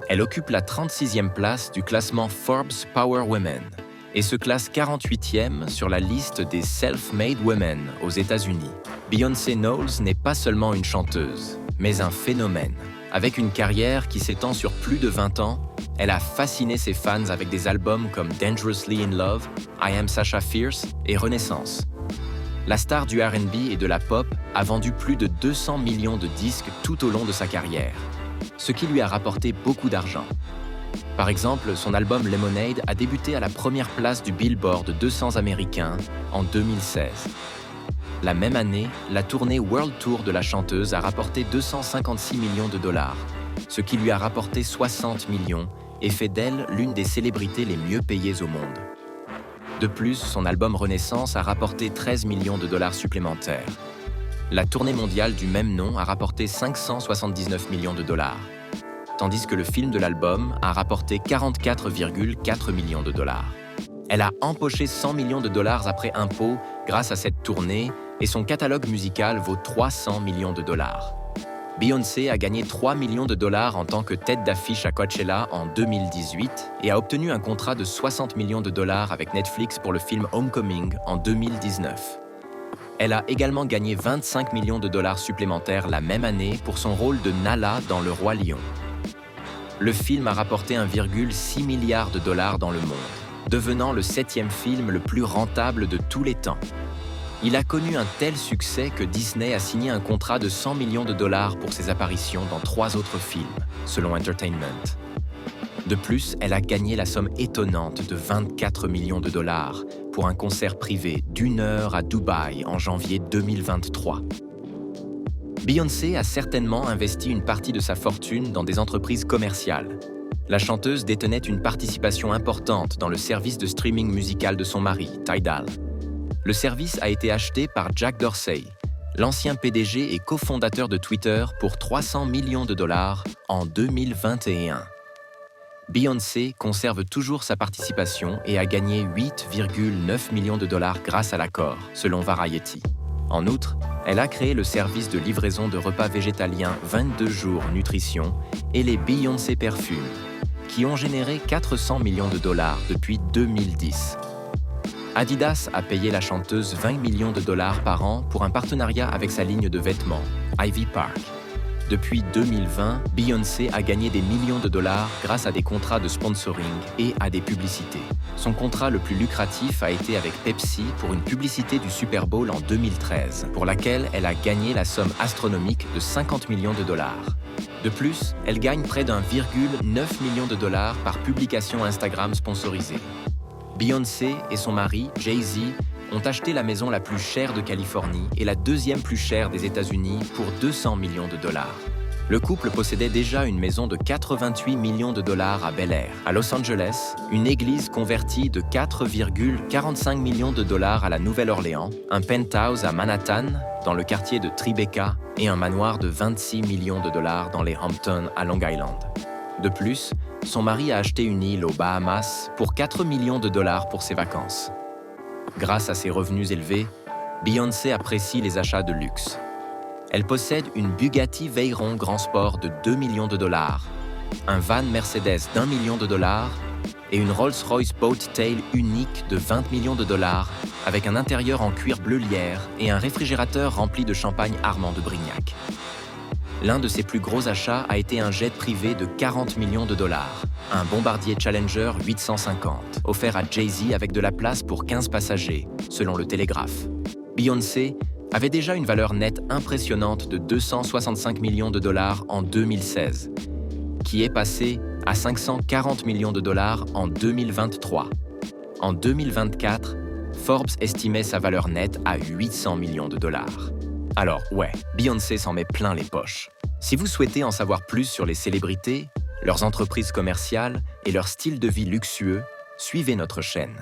Elle occupe la 36e place du classement Forbes Power Women et se classe 48e sur la liste des Self-Made Women aux États-Unis. Beyoncé Knowles n'est pas seulement une chanteuse, mais un phénomène. Avec une carrière qui s'étend sur plus de 20 ans, elle a fasciné ses fans avec des albums comme Dangerously in Love, I Am Sasha Fierce et Renaissance. La star du R&B et de la pop a vendu plus de 200 millions de disques tout au long de sa carrière, ce qui lui a rapporté beaucoup d'argent. Par exemple, son album Lemonade a débuté à la première place du Billboard 200 américain en 2016. La même année, la tournée World Tour de la chanteuse a rapporté 256 millions de dollars, ce qui lui a rapporté 60 millions et fait d'elle l'une des célébrités les mieux payées au monde. De plus, son album Renaissance a rapporté 13 millions de dollars supplémentaires. La tournée mondiale du même nom a rapporté 579 millions de dollars, tandis que le film de l'album a rapporté 44,4 millions de dollars. Elle a empoché 100 millions de dollars après impôts grâce à cette tournée et son catalogue musical vaut 300 millions de dollars. Beyoncé a gagné 3 millions de dollars en tant que tête d'affiche à Coachella en 2018 et a obtenu un contrat de 60 millions de dollars avec Netflix pour le film Homecoming en 2019. Elle a également gagné 25 millions de dollars supplémentaires la même année pour son rôle de Nala dans Le Roi Lion. Le film a rapporté 1,6 milliard de dollars dans le monde, devenant le 7e film le plus rentable de tous les temps. Il a connu un tel succès que Disney a signé un contrat de 100 millions de dollars pour ses apparitions dans 3 autres films, selon Entertainment. De plus, elle a gagné la somme étonnante de 24 millions de dollars pour un concert privé d'1 heure à Dubaï en janvier 2023. Beyoncé a certainement investi une partie de sa fortune dans des entreprises commerciales. La chanteuse détenait une participation importante dans le service de streaming musical de son mari, Tidal. Le service a été acheté par Jack Dorsey, l'ancien PDG et cofondateur de Twitter, pour 300 millions de dollars en 2021. Beyoncé conserve toujours sa participation et a gagné 8,9 millions de dollars grâce à l'accord, selon Variety. En outre, elle a créé le service de livraison de repas végétaliens 22 jours nutrition et les Beyoncé Perfumes, qui ont généré 400 millions de dollars depuis 2010. Adidas a payé la chanteuse 20 millions de dollars par an pour un partenariat avec sa ligne de vêtements, Ivy Park. Depuis 2020, Beyoncé a gagné des millions de dollars grâce à des contrats de sponsoring et à des publicités. Son contrat le plus lucratif a été avec Pepsi pour une publicité du Super Bowl en 2013, pour laquelle elle a gagné la somme astronomique de 50 millions de dollars. De plus, elle gagne près d'1,9 million de dollars par publication Instagram sponsorisée. Beyoncé et son mari, Jay-Z, ont acheté la maison la plus chère de Californie et la deuxième plus chère des États-Unis pour 200 millions de dollars. Le couple possédait déjà une maison de 88 millions de dollars à Bel Air, à Los Angeles, une église convertie de 4,45 millions de dollars à la Nouvelle-Orléans, un penthouse à Manhattan, dans le quartier de Tribeca, et un manoir de 26 millions de dollars dans les Hamptons à Long Island. De plus, son mari a acheté une île aux Bahamas pour 4 millions de dollars pour ses vacances. Grâce à ses revenus élevés, Beyoncé apprécie les achats de luxe. Elle possède une Bugatti Veyron Grand Sport de 2 millions de dollars, un van Mercedes d'1 million de dollars et une Rolls-Royce Boat Tail unique de 20 millions de dollars avec un intérieur en cuir bleu lierre et un réfrigérateur rempli de champagne Armand de Brignac. L'un de ses plus gros achats a été un jet privé de 40 millions de dollars, un Bombardier Challenger 850, offert à Jay-Z avec de la place pour 15 passagers, selon le Télégraphe. Beyoncé avait déjà une valeur nette impressionnante de 265 millions de dollars en 2016, qui est passée à 540 millions de dollars en 2023. En 2024, Forbes estimait sa valeur nette à 800 millions de dollars. Alors ouais, Beyoncé s'en met plein les poches. Si vous souhaitez en savoir plus sur les célébrités, leurs entreprises commerciales et leur style de vie luxueux, suivez notre chaîne.